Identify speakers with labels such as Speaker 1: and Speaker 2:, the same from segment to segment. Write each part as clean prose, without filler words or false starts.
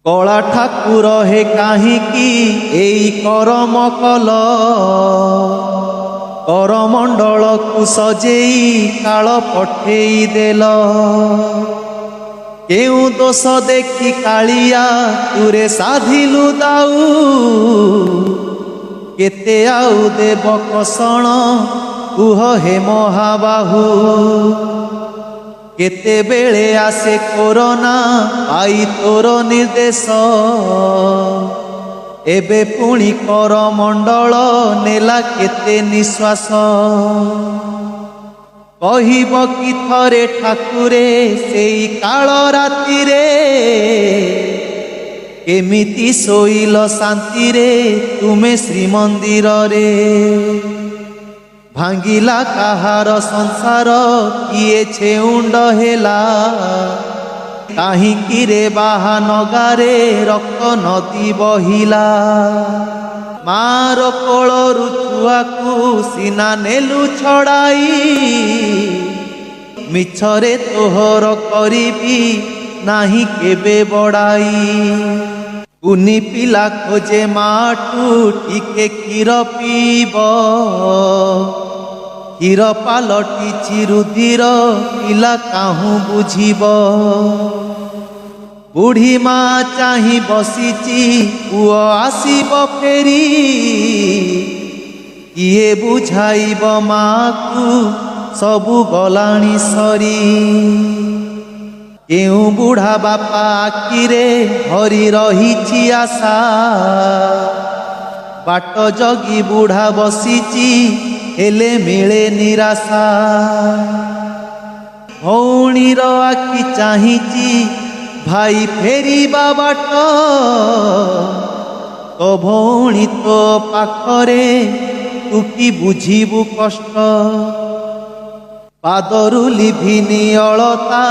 Speaker 1: कला ठाकुर हे काहींकी एई करम कल करमंडल को सजेई काल पठेई देल केउ दोष देखी कालिया तुरे साधिलु दाऊ केते आउ देव कषण कुह हे महाबाहू केते बेले आसे कोरोना आई तोर निर्देश एबे पुणी करमंडल नेला केते निश्वास कहिब कि थरे ठाकुरे सेई काल राति रे केमिति सोइल शांति रे तुमे श्रीमंदिर रे भांगिला काहार संसार किए छेउंड हेला काहींकी रे बाहानगारे रक्त नदी बहिला मार कोलरु छुआकू सीना नेलु छड़ाई मिछरे तोहर करिबी नाही केबे बड़ाई कुनी पिला खोजे माटू टिके क्षीर पीब क्षीर पालटी चिरुधीर पिला काहू बुझीब बुढ़ी माँ चाही बसीची पुओ आसीब फेरी किए बुझाइब माँ को सबु गलाणी सरी केउ बुढ़ा बापा आखिरे हरी रही आशा बाट जगी बुढ़ा बसीची हेले मिले निराशा भौणीर आखि चाहिची भाई फेरी बाट तो भौणी तो पाखरे तू कि बुझीबु कष्ट पादरु लिभिनी अलता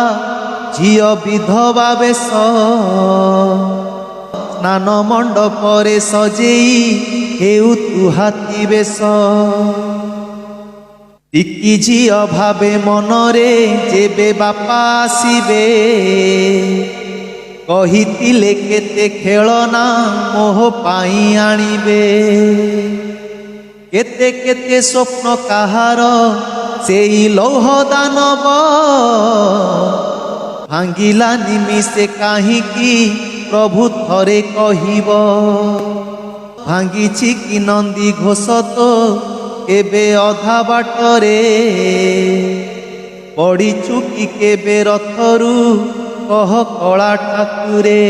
Speaker 1: झियो विधवा बेश स्नान मंडपरे सजेई हेउ तु हाथी बेश टिकी झियो भावे मनरे जेबे बापा आसीबे कहितिले केते खेलना मोह पाई आनिबे केते केते स्वप्न काहार सेई लौह दानव भांगिला निमिषे काहींकी प्रभु थरे कहिब भांगिछि कि नंदी घोष तो एबे अधा बाटरे पड़ी चुकी केबे रथरू कह कला ठाकुरे।